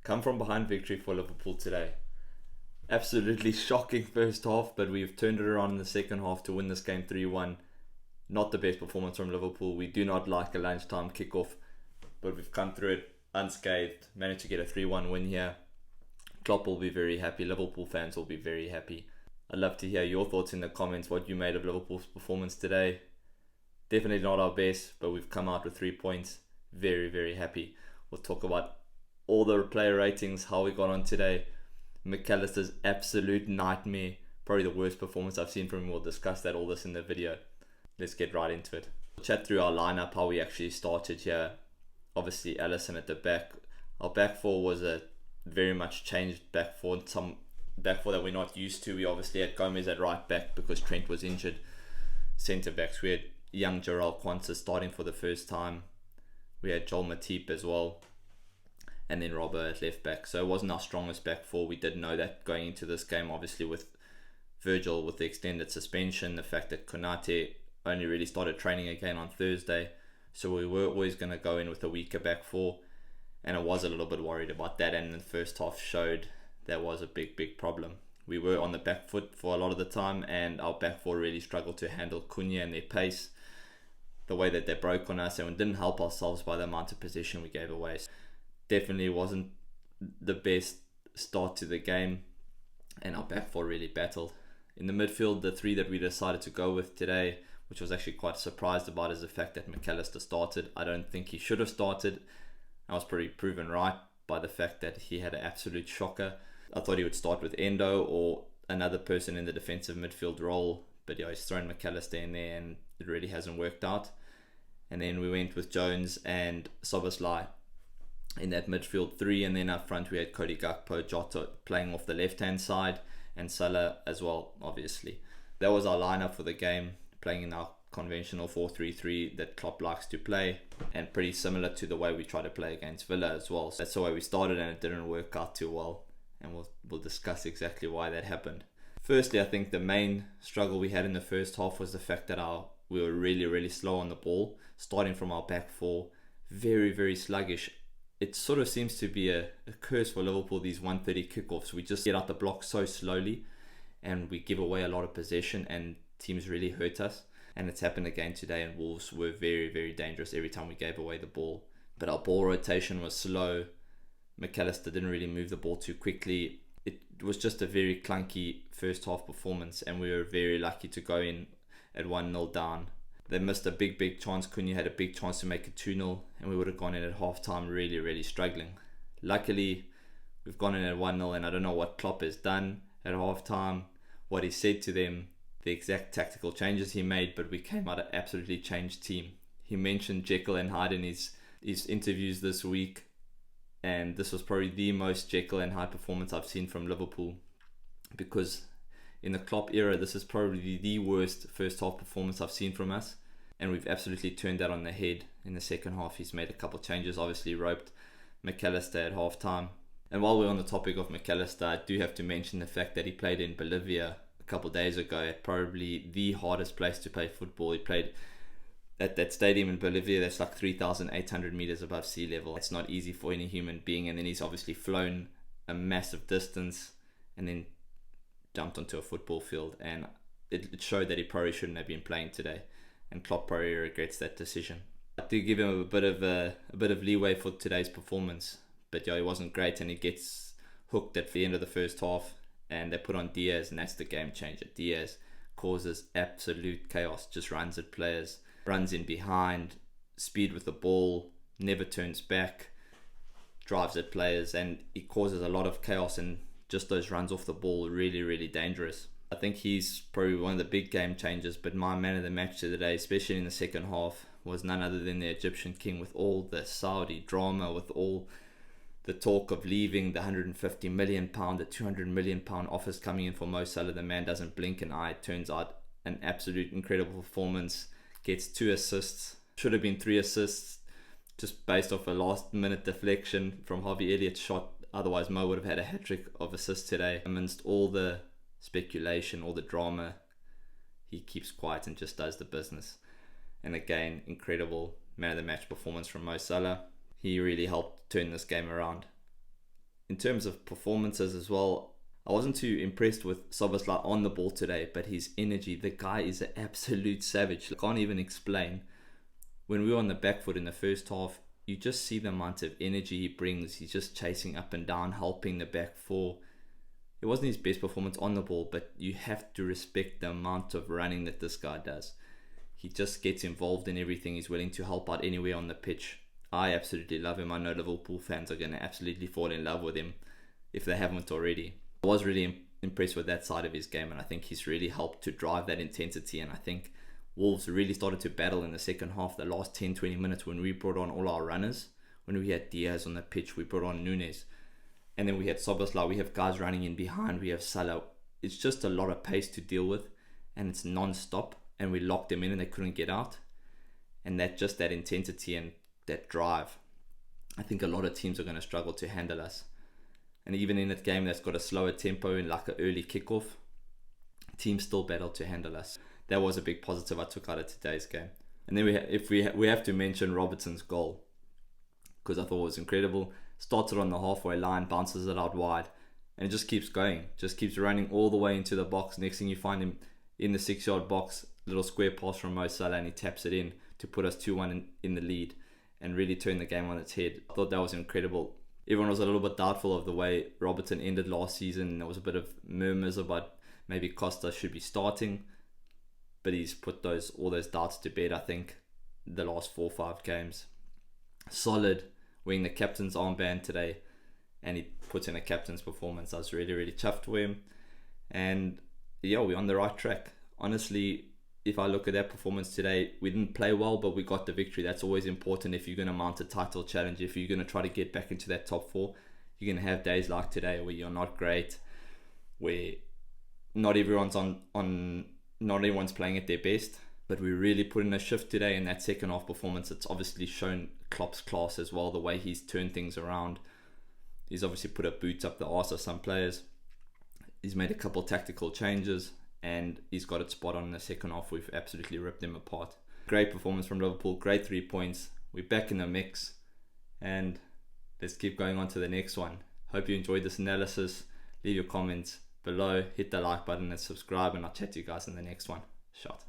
Come from behind victory for Liverpool today. Absolutely shocking first half, but we've turned it around in the second half to win this game 3-1. Not the best performance from Liverpool. We do not like a lunchtime kickoff, but we've come through it unscathed. Managed to get a 3-1 win here. Klopp will be very happy. Liverpool fans will be very happy. I'd love to hear your thoughts in the comments, what you made of Liverpool's performance today. Definitely not our best, but we've come out with 3 points. Very, very happy. We'll talk about all the player ratings, how we got on today. MacAllister's absolute nightmare. Probably the worst performance I've seen from him. We'll discuss that all this in the video. Let's get right into it. We'll chat through our lineup, how we actually started here. Obviously, Alisson at the back. Our back four was a very much changed back four. Some back four that we're not used to. We obviously had Gomez at right back because Trent was injured. Centre backs, we had young Quansah starting for the first time. We had Joel Matip as well. And then Robbo at left back. So it wasn't our strongest back four. We did know that going into this game, obviously with Virgil with the extended suspension, the fact that Konate only really started training again on Thursday. So we were always going to go in with a weaker back four. And I was a little bit worried about that. And the first half showed that was a big problem. We were on the back foot for a lot of the time. And our back four really struggled to handle Cunha and their pace. The way that they broke on us. And we didn't help ourselves by the amount of possession we gave away. Definitely wasn't the best start to the game, and our back four really battled. In the midfield, the three that we decided to go with today, which I was actually quite surprised about, is the fact that MacAllister started. I don't think he should have started. I was pretty proven right by the fact that he had an absolute shocker. I thought he would start with Endo or another person in the defensive midfield role, but yeah, he's thrown MacAllister in there and it really hasn't worked out. And then we went with Jones and Szoboszlai in that midfield three, and then up front we had Cody Gakpo, Jota playing off the left hand side, and Salah as well, obviously. That was our lineup for the game, playing in our conventional 4-3-3 that Klopp likes to play, and pretty similar to the way we try to play against Villa as well. So that's the way we started, and it didn't work out too well, and we'll discuss exactly why that happened. Firstly, I think the main struggle we had in the first half was the fact that we were really slow on the ball, starting from our back four, very sluggish. It sort of seems to be a curse for Liverpool, these 130 kickoffs. We just get out the block so slowly and we give away a lot of possession and teams really hurt us. And it's happened again today, and Wolves were very dangerous every time we gave away the ball. But our ball rotation was slow. MacAllister didn't really move the ball too quickly. It was just a very clunky first half performance, and we were very lucky to go in at 1-0 down. They missed a big chance. Cunha had a big chance to make it 2-0, and we would have gone in at half-time really struggling. Luckily, we've gone in at 1-0, and I don't know what Klopp has done at half-time, what he said to them, the exact tactical changes he made, but we came out an absolutely changed team. He mentioned Jekyll and Hyde in his interviews this week, and this was probably the most Jekyll and Hyde performance I've seen from Liverpool, because in the Klopp era, this is probably the worst first half performance I've seen from us, and we've absolutely turned that on the head in the second half. He's made a couple of changes, obviously roped MacAllister at half time. And while we're on the topic of MacAllister, I do have to mention the fact that he played in Bolivia a couple of days ago at probably the hardest place to play football. He played at that stadium in Bolivia that's like 3,800 meters above sea level. It's not easy for any human being, and then he's obviously flown a massive distance and then jumped onto a football field, and it showed that he probably shouldn't have been playing today, and Klopp probably regrets that decision. I do give him a bit of leeway for today's performance, but yeah, he wasn't great, and he gets hooked at the end of the first half, and they put on Diaz, and that's the game changer. Diaz causes absolute chaos, just runs at players, runs in behind, speed with the ball, never turns back, drives at players, and he causes a lot of chaos, and just those runs off the ball, really dangerous. I think he's probably one of the big game changers, but my man of the match today, especially in the second half, was none other than the Egyptian king. With all the Saudi drama, with all the talk of leaving, the £150 million, the £200 million offers coming in for Mo Salah, the man doesn't blink an eye. It turns out an absolute incredible performance. Gets 2 assists, should have been 3 assists, just based off a last minute deflection from Harvey Elliott's shot. Otherwise, Mo would have had a hat-trick of assists today. Amidst all the speculation, all the drama, he keeps quiet and just does the business. And again, incredible man of the match performance from Mo Salah. He really helped turn this game around. In terms of performances as well, I wasn't too impressed with Szoboszlai on the ball today, but his energy, the guy is an absolute savage. I can't even explain. When we were on the back foot in the first half, you just see the amount of energy he brings. He's just chasing up and down, helping the back four. It wasn't his best performance on the ball, but you have to respect the amount of running that this guy does. He just gets involved in everything. He's willing to help out anywhere on the pitch. I absolutely love him. I know Liverpool fans are going to absolutely fall in love with him if they haven't already. I was really impressed with that side of his game, and I think he's really helped to drive that intensity. And I think Wolves really started to battle in the second half, the last 10-20 minutes, when we brought on all our runners. When we had Diaz on the pitch, we brought on Nunes, and then we had Szoboszlai. We have guys running in behind, we have Salah. It's just a lot of pace to deal with, and it's non-stop, and we locked them in and they couldn't get out. And that intensity and that drive, I think a lot of teams are going to struggle to handle us. And even in that game that's got a slower tempo and like an early kickoff, teams still battle to handle us. That was a big positive I took out of today's game. And then we have to mention Robertson's goal, because I thought it was incredible. Started on the halfway line, bounces it out wide, and it just keeps going. Just keeps running all the way into the box. Next thing you find him in the 6-yard box, little square pass from Mo Salah, and he taps it in to put us 2-1 in the lead and really turn the game on its head. I thought that was incredible. Everyone was a little bit doubtful of the way Robertson ended last season. There was a bit of murmurs about maybe Costa should be starting, but he's put all those doubts to bed, I think, the last 4 or 5 games. Solid, wearing the captain's armband today, and he puts in a captain's performance. I was really, really chuffed for him. And yeah, we're on the right track. Honestly, if I look at that performance today, we didn't play well, but we got the victory. That's always important if you're going to mount a title challenge. If you're going to try to get back into that top 4, you're going to have days like today where you're not great, where not everyone's not everyone's playing at their best. But we really put in a shift today in that second half performance. It's obviously shown Klopp's class as well, the way he's turned things around. He's obviously put a boot up the arse of some players. He's made a couple tactical changes, and he's got it spot on in the second half. We've absolutely ripped them apart. Great performance from Liverpool, great 3 points. We're back in the mix, and let's keep going on to the next one. Hope you enjoyed this analysis. Leave your comments below, hit the like button and subscribe, and I'll chat to you guys in the next one. Shot.